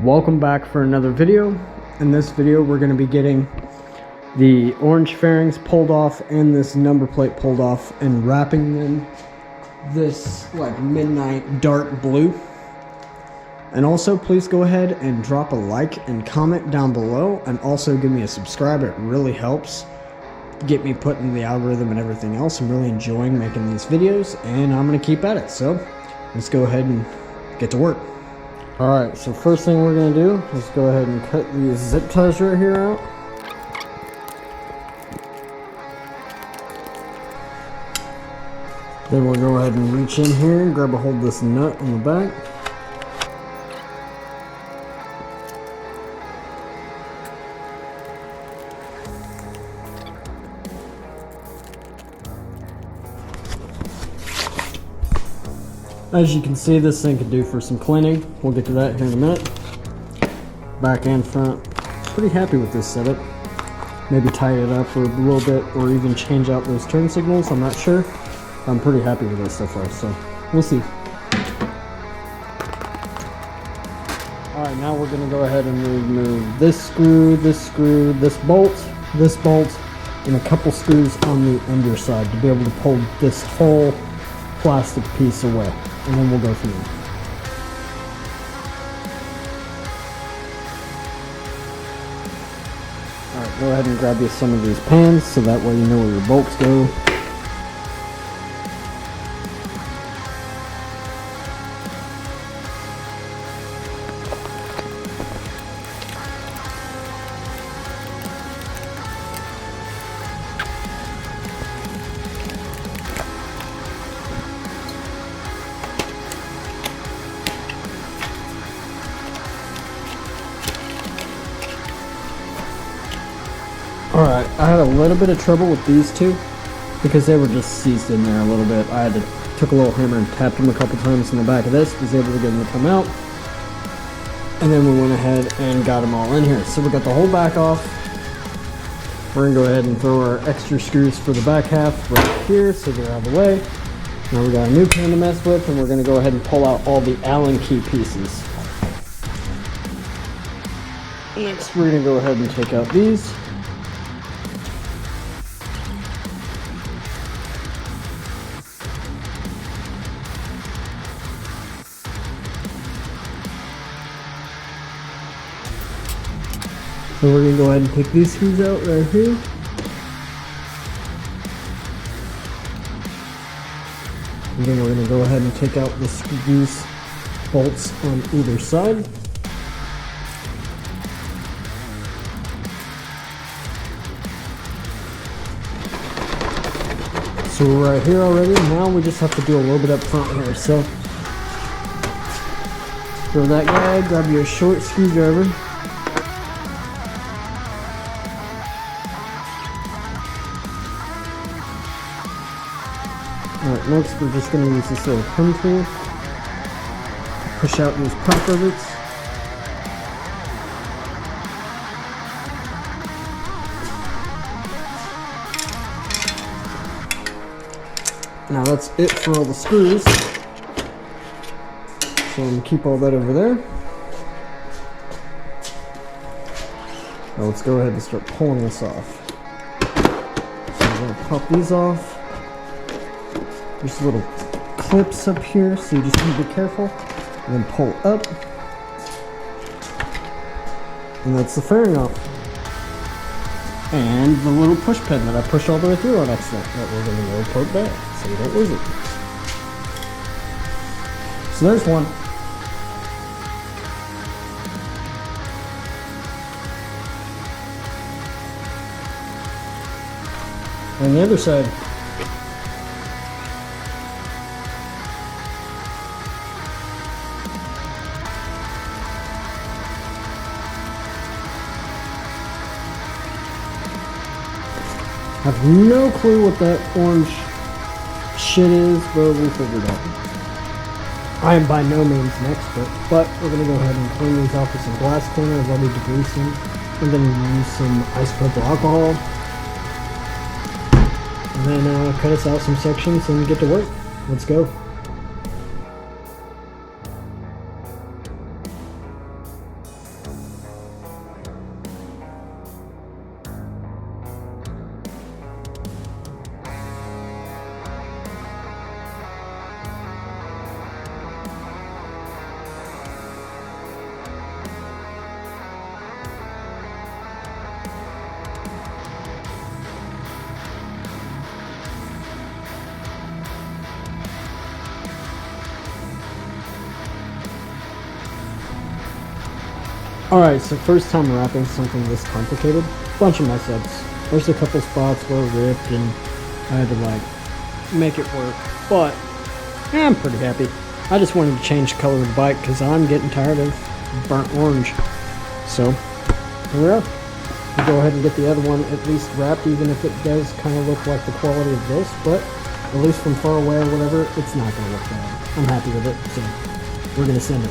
Welcome back for another video. In this video we're going to be getting the orange fairings pulled off and this number plate pulled off and wrapping them this like midnight dark blue. And also please go ahead and drop a like and comment down below, and also give me a subscribe. It really helps get me put in the algorithm and everything else. I'm really enjoying making these videos and I'm going to keep at it. So let's go ahead and get to work. Alright, so first thing we're going to do is go ahead and cut these zip ties right here out. Then we'll go ahead and reach in here and grab a hold of this nut on the back. As you can see, this thing could do for some cleaning. We'll get to that here in a minute. Back and front. Pretty happy with this setup. Maybe tie it up for a little bit or even change out those turn signals. I'm not sure. I'm pretty happy with this so far, so we'll see. Alright, now we're going to go ahead and remove this screw, this bolt, and a couple screws on the underside to be able to pull this whole plastic piece away. And then we'll go from there. Alright, go ahead and grab you some of these pans so that way you know where your bolts go. Alright, I had a little bit of trouble with these two because they were just seized in there a little bit. Took a little hammer and tapped them a couple times in the back of this, was able to get them to come out. And then we went ahead and got them all in here. So we got the whole back off. We're going to go ahead and throw our extra screws for the back half right here so they're out of the way. Now we got a new pan to mess with, and we're going to go ahead and pull out all the Allen key pieces. Next we're going to go ahead and take out these. So we're going to go ahead and take these screws out right here. And then we're going to go ahead and take out the screws, bolts on either side. So we're right here already. Now we just have to do a little bit up front here. So for that guy, grab your short screwdriver. Alright, next we're just going to use this little pin tool to push out these pop rivets. Now that's it for all the screws. So I'm going to keep all that over there. Now let's go ahead and start pulling this off. So I'm going to pop these off. There's little clips up here, so you just need to be careful. And then pull up. And that's the fairing off. And the little push pin that I pushed all the way through on accident that we're going to go put back so you don't lose it. So there's one. On the other side, I have no clue what that orange shit is, but we'll figure it out. I am by no means an expert, but we're going to go ahead and clean these off with some glass cleaner. I've already degreased them. I'm going to use some isopropyl alcohol. And then cut us out some sections and get to work. Let's go. Alright, so first time wrapping something this complicated, bunch of mess ups. There's a couple spots where it ripped and I had to like make it work, but I'm pretty happy. I just wanted to change the color of the bike because I'm getting tired of burnt orange. So here we are. We'll go ahead and get the other one at least wrapped, even if it does kind of look like the quality of this, but at least from far away or whatever, it's not going to look bad. I'm happy with it, so we're going to send it.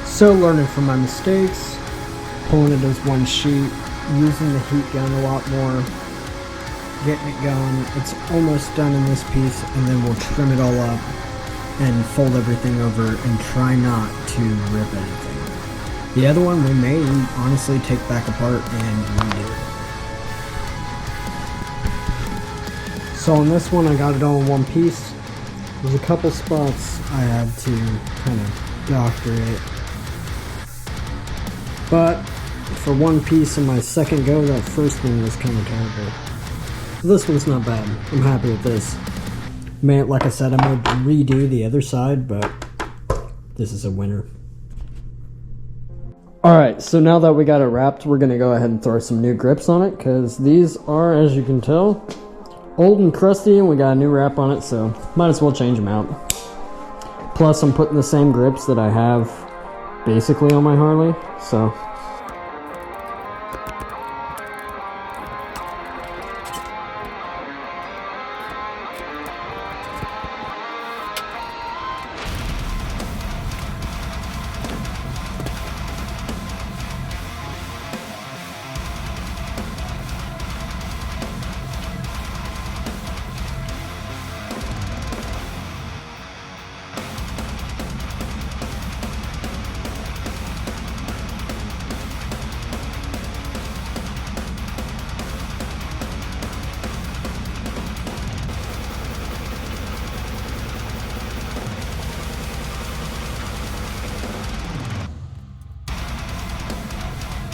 So learning from my mistakes, pulling it as one sheet, using the heat gun a lot more, getting it going. It's almost done in this piece, and then we'll trim it all up and fold everything over and try not to rip anything. The other one we may honestly take back apart and redo it. So on this one I got it all in one piece. There's a couple spots I had to kind of doctor it. But for one piece in my second go, that first one was kind of terrible. This one's not bad. I'm happy with this. Man, like I said, I'm going to redo the other side, but this is a winner. Alright, so now that we got it wrapped, we're going to go ahead and throw some new grips on it, because these are, as you can tell, old and crusty, and we got a new wrap on it, so might as well change them out. Plus, I'm putting the same grips that I have basically on my Harley, so...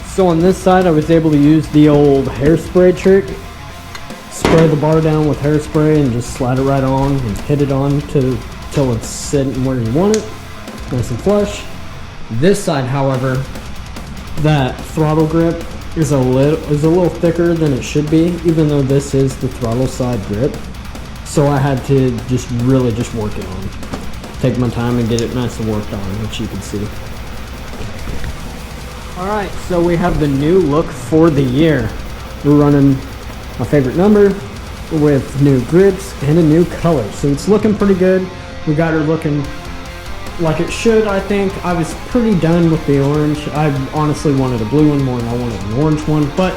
So on this side, I was able to use the old hairspray trick. Spray the bar down with hairspray and just slide it right on and hit it on till it's sitting where you want it, nice and flush. This side, however, that throttle grip is a little thicker than it should be, even though this is the throttle side grip. So I had to really work it on. Take my time and get it nice and worked on, which you can see. Alright, so we have the new look for the year. We're running my favorite number with new grips and a new color. So it's looking pretty good. We got her looking like it should, I think. I was pretty done with the orange. I honestly wanted a blue one more than I wanted an orange one, but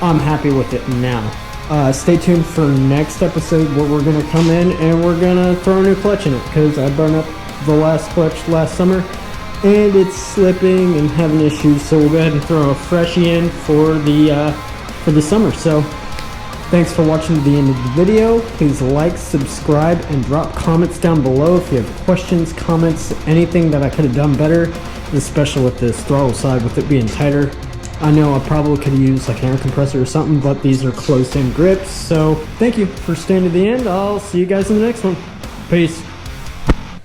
I'm happy with it now. Stay tuned for next episode where we're going to come in and we're going to throw a new clutch in it, because I burned up the last clutch last summer and it's slipping and having issues, so we'll go ahead and throw a freshie in for the summer. So thanks for watching to the end of the video. Please like, subscribe, and drop comments down below if you have questions, comments, anything that I could have done better, especially with this throttle side with it being tighter. I know I probably could have used like an air compressor or something, but these are close-in grips. So thank you for staying to the end. I'll see you guys in the next one. Peace.